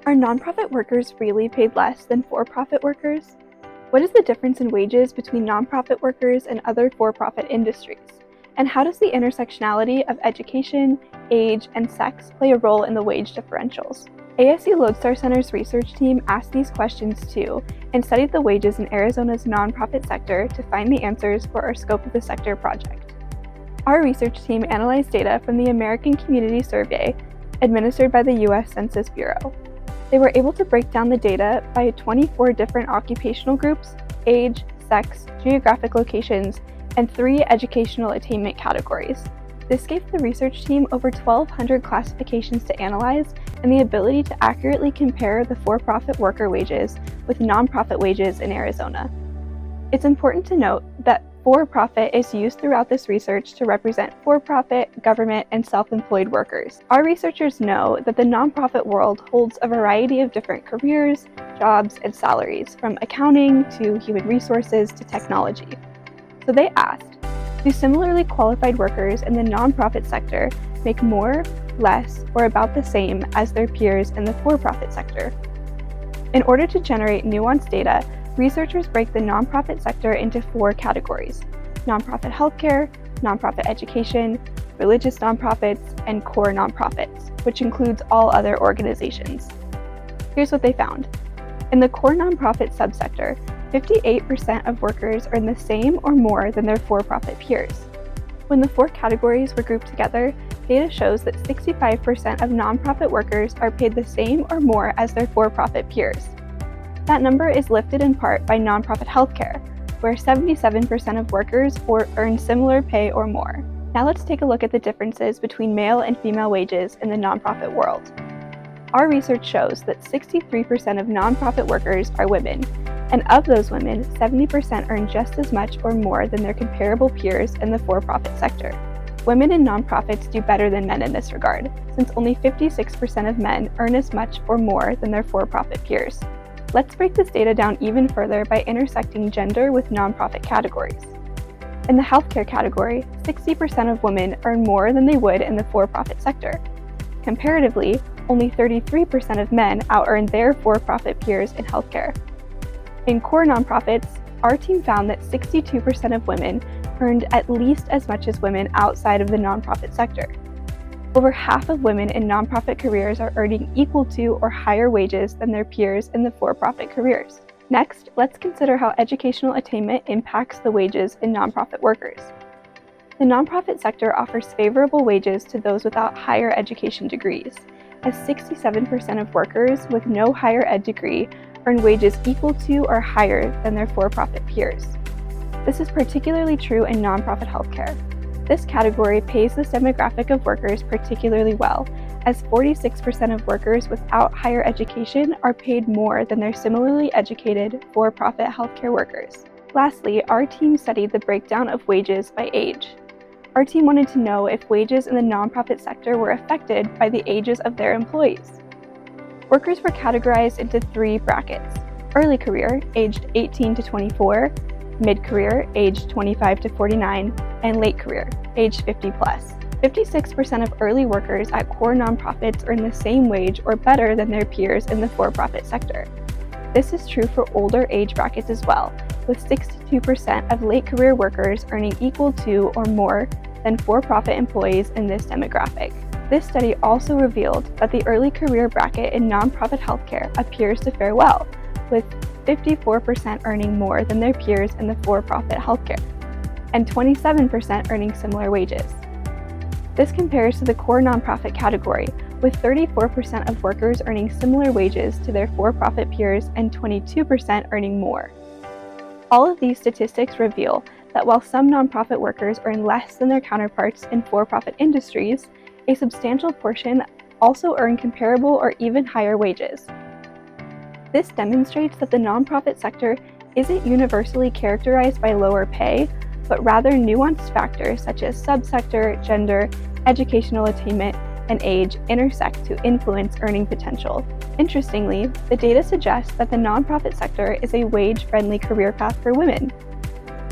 Are nonprofit workers really paid less than for-profit workers? What is the difference in wages between nonprofit workers and other for-profit industries? And how does the intersectionality of education, age, and sex play a role in the wage differentials? ASU Lodestar Center's research team asked these questions too and studied the wages in Arizona's nonprofit sector to find the answers for our Scope of the Sector project. Our research team analyzed data from the American Community Survey administered by the U.S. Census Bureau. They were able to break down the data by 24 different occupational groups, age, sex, geographic locations, and 3 educational attainment categories. This gave the research team over 1,200 classifications to analyze and the ability to accurately compare the for-profit worker wages with nonprofit wages in Arizona. It's important to note that for-profit is used throughout this research to represent for-profit, government, and self-employed workers. Our researchers know that the nonprofit world holds a variety of different careers, jobs, and salaries, from accounting to human resources to technology. So they asked, do similarly qualified workers in the nonprofit sector make more, less, or about the same as their peers in the for-profit sector? In order to generate nuanced data, researchers break the nonprofit sector into 4 categories: nonprofit healthcare, nonprofit education, religious nonprofits, and core nonprofits, which includes all other organizations. Here's what they found. In the core nonprofit subsector, 58% of workers earn the same or more than their for-profit peers. When the 4 categories were grouped together, data shows that 65% of nonprofit workers are paid the same or more as their for-profit peers. That number is lifted in part by nonprofit healthcare, where 77% of workers earn similar pay or more. Now let's take a look at the differences between male and female wages in the nonprofit world. Our research shows that 63% of nonprofit workers are women, and of those women, 70% earn just as much or more than their comparable peers in the for-profit sector. Women in nonprofits do better than men in this regard, since only 56% of men earn as much or more than their for-profit peers. Let's break this data down even further by intersecting gender with nonprofit categories. In the healthcare category, 60% of women earn more than they would in the for-profit sector. Comparatively, only 33% of men out-earn their for-profit peers in healthcare. In core nonprofits, our team found that 62% of women earned at least as much as women outside of the nonprofit sector. Over half of women in nonprofit careers are earning equal to or higher wages than their peers in the for-profit careers. Next, let's consider how educational attainment impacts the wages in nonprofit workers. The nonprofit sector offers favorable wages to those without higher education degrees, as 67% of workers with no higher ed degree earn wages equal to or higher than their for-profit peers. This is particularly true in nonprofit healthcare. This category pays this demographic of workers particularly well, as 46% of workers without higher education are paid more than their similarly educated for-profit healthcare workers. Lastly, our team studied the breakdown of wages by age. Our team wanted to know if wages in the nonprofit sector were affected by the ages of their employees. Workers were categorized into 3 brackets: early career, aged 18 to 24, mid-career, aged 25 to 49, and late career, aged 50 plus. 56% of early workers at core nonprofits earn the same wage or better than their peers in the for-profit sector. This is true for older age brackets as well, with 62% of late career workers earning equal to or more than for-profit employees in this demographic. This study also revealed that the early career bracket in nonprofit healthcare appears to fare well, with 54% earning more than their peers in the for-profit healthcare, and 27% earning similar wages. This compares to the core nonprofit category, with 34% of workers earning similar wages to their for-profit peers and 22% earning more. All of these statistics reveal that while some nonprofit workers earn less than their counterparts in for-profit industries, a substantial portion also earn comparable or even higher wages. This demonstrates that the nonprofit sector isn't universally characterized by lower pay, but rather nuanced factors such as subsector, gender, educational attainment, and age intersect to influence earning potential. Interestingly, the data suggests that the nonprofit sector is a wage-friendly career path for women.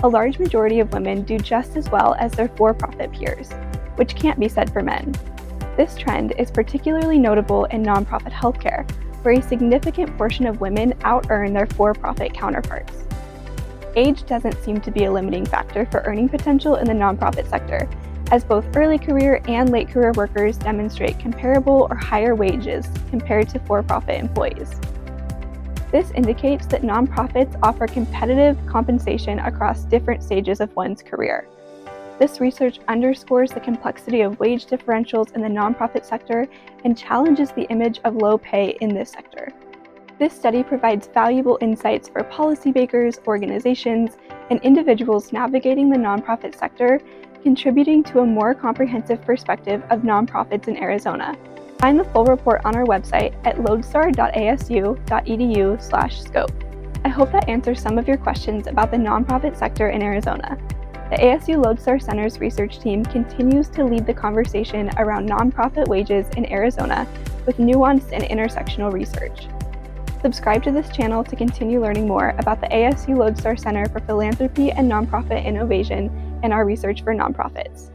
A large majority of women do just as well as their for-profit peers, which can't be said for men. This trend is particularly notable in nonprofit healthcare, where a significant portion of women out-earn their for-profit counterparts. Age doesn't seem to be a limiting factor for earning potential in the nonprofit sector, as both early career and late career workers demonstrate comparable or higher wages compared to for-profit employees. This indicates that nonprofits offer competitive compensation across different stages of one's career. This research underscores the complexity of wage differentials in the nonprofit sector and challenges the image of low pay in this sector. This study provides valuable insights for policymakers, organizations, and individuals navigating the nonprofit sector, contributing to a more comprehensive perspective of nonprofits in Arizona. Find the full report on our website at lodestar.asu.edu/scope. I hope that answers some of your questions about the nonprofit sector in Arizona. The ASU Lodestar Center's research team continues to lead the conversation around nonprofit wages in Arizona with nuanced and intersectional research. Subscribe to this channel to continue learning more about the ASU Lodestar Center for Philanthropy and Nonprofit Innovation and our research for nonprofits.